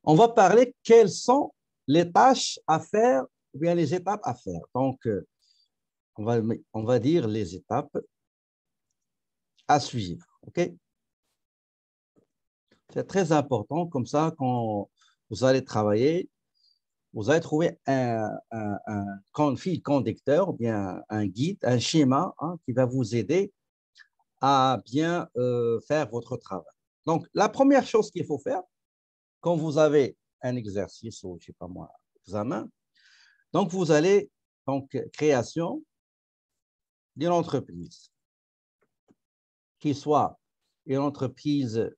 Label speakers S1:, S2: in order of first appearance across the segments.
S1: On va parler quelles sont les tâches à faire ou bien les étapes à faire. Donc, on va dire les étapes à suivre. OK? C'est très important. Comme ça, quand vous allez travailler, vous allez trouver un fil conducteur ou bien un guide, un schéma qui va vous aider à bien faire votre travail. Donc, la première chose qu'il faut faire, quand vous avez un exercice ou, je ne sais pas moi, examen, donc vous allez, donc, création d'une entreprise, qui soit une entreprise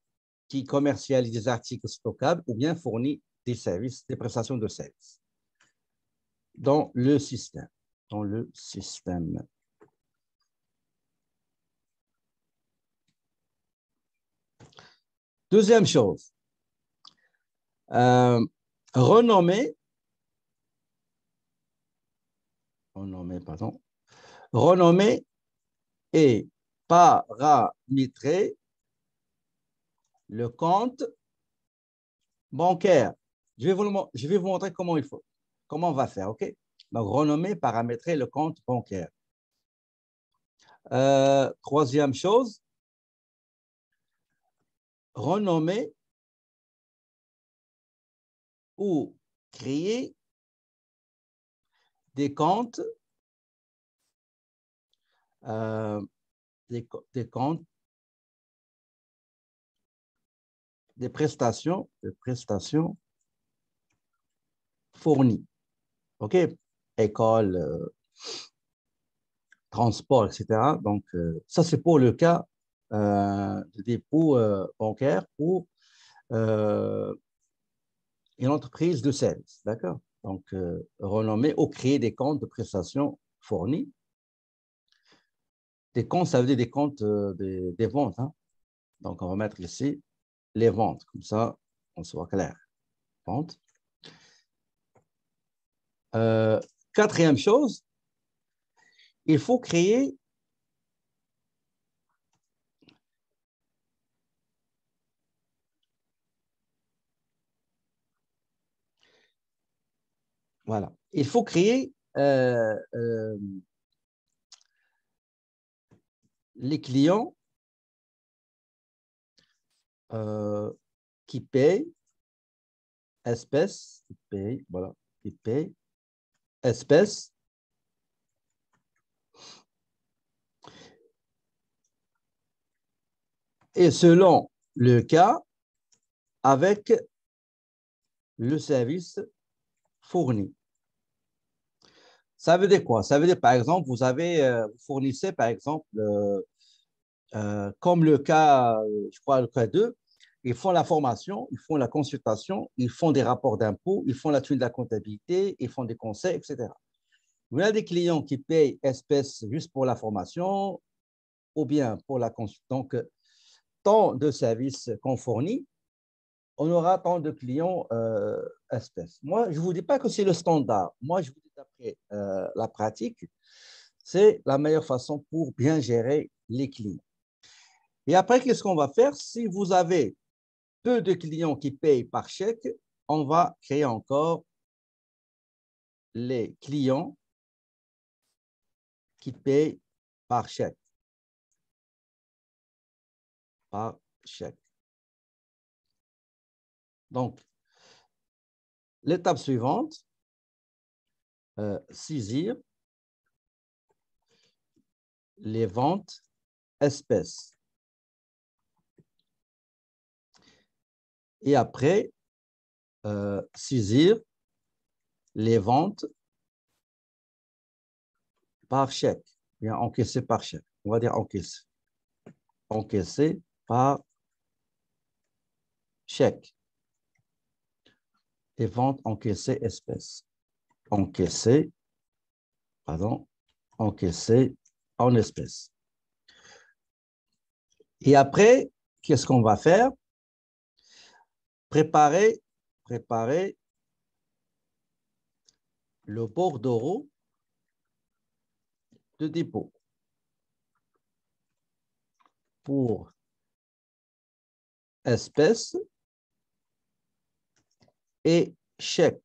S1: qui commercialise des articles stockables ou bien fournit des services, des prestations de services dans le système. Dans le système. Deuxième chose, euh, renommer, pardon, renommer et paramétrer le compte bancaire. Je vais vous montrer comment il faut, comment on va faire, OK? Donc, renommer, paramétrer le compte bancaire. Troisième chose, renommer ou créer des comptes, euh, des comptes, des prestations fournies. OK? École, transport, etc. Donc, ça, c'est pour le cas de dépôt bancaire pour euh, une entreprise de service. D'accord? Donc, renommer ou créer des comptes de prestations fournies. Des comptes, ça veut dire des comptes des ventes. Donc, on va mettre ici les ventes. Comme ça, on soit clair. Ventes. Quatrième chose, il faut créer voilà. Il faut créer les clients euh, qui payent espèces, voilà, qui payent espèces et selon le cas avec le service fourni. Ça veut dire quoi? Ça veut dire, par exemple, vous fournissez, par exemple, comme le cas, je crois, le cas 2, ils font la formation, ils font la consultation, ils font des rapports d'impôts, ils font la tenue de la comptabilité, ils font des conseils, etc. Vous avez des clients qui payent espèces juste pour la formation ou bien pour la consultation. Donc, tant de services qu'on fournit, on aura tant de clients espèces. Moi, je ne vous dis pas que c'est le standard. Moi, je vous dis d'après la pratique, c'est la meilleure façon pour bien gérer les clients. Et après, qu'est-ce qu'on va faire? Si vous avez peu de clients qui payent par chèque, on va créer encore les clients qui payent par chèque. Par chèque. Donc, l'étape suivante, saisir les ventes espèces. Et après, saisir les ventes par chèque, bien encaissé par chèque. On va dire encaissé. Encaissé par chèque. Et ventes encaissées espèces. Encaissé, pardon, encaissé en espèces. Et après, qu'est-ce qu'on va faire? Préparer le bordereau de dépôt pour espèces et chèques.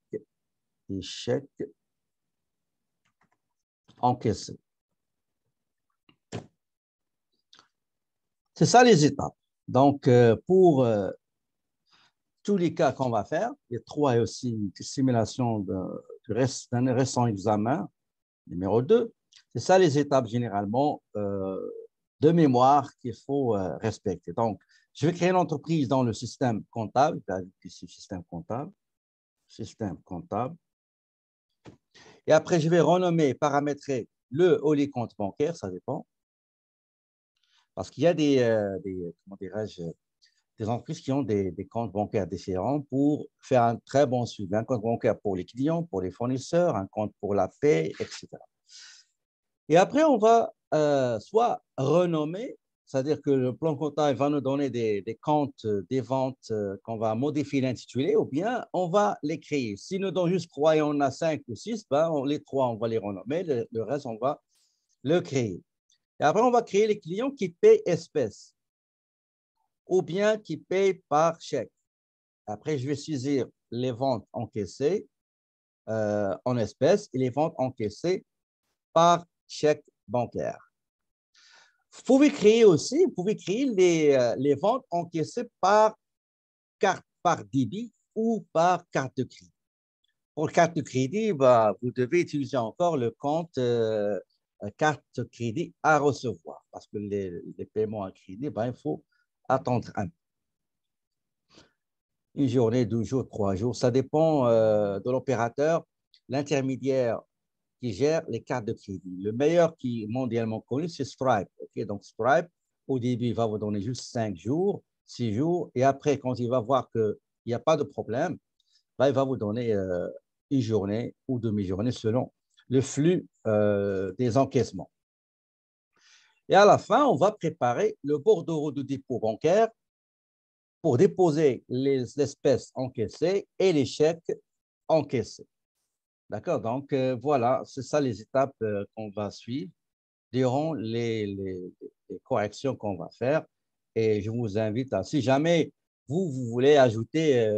S1: Et chèques encaissés. C'est ça les étapes. Donc, pour tous les cas qu'on va faire, les trois et aussi une simulation d'un récent examen, numéro 2, c'est ça les étapes généralement de mémoire qu'il faut respecter. Donc, je vais créer une entreprise dans le système comptable, ici système comptable, et après je vais renommer, paramétrer le ou les comptes bancaires, ça dépend, parce qu'il y a comment dirais-je, des entreprises qui ont des comptes bancaires différents pour faire un très bon suivi. Un compte bancaire pour les clients, pour les fournisseurs, un compte pour la paie, etc. Et après, on va soit renommer, c'est-à-dire que le plan comptable va nous donner des comptes, des ventes qu'on va modifier l'intitulé, ou bien on va les créer. Si nous donnons juste 3 et on a 5 ou 6, ben, les 3, on va les renommer, le reste, on va le créer. Et après, on va créer les clients qui paient espèces ou bien qui payent par chèque. Après, je vais saisir les ventes encaissées en espèces et les ventes encaissées par chèque bancaire. Vous pouvez créer les ventes encaissées par carte, par débit ou par carte de crédit. Pour carte de crédit, bah, vous devez utiliser encore le compte carte de crédit à recevoir parce que les paiements à crédit, bah, il faut attendre un peu. Une journée, 12 jours, 3 jours. Ça dépend de l'opérateur, l'intermédiaire qui gère les cartes de crédit. Le meilleur qui est mondialement connu, c'est Stripe. Okay? Donc, Stripe, au début, il va vous donner juste 5 jours, 6 jours. Et après, quand il va voir qu'il n'y a pas de problème, là, il va vous donner une journée ou demi-journée selon le flux des encaissements. Et à la fin, on va préparer le bordereau de dépôt bancaire pour déposer les espèces encaissées et les chèques encaissés. D'accord? Donc, voilà, c'est ça les étapes qu'on va suivre durant les corrections qu'on va faire. Et je vous invite à, si jamais vous voulez ajouter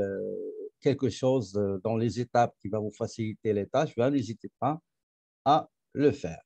S1: quelque chose dans les étapes qui va vous faciliter les tâches, n'hésitez pas à le faire.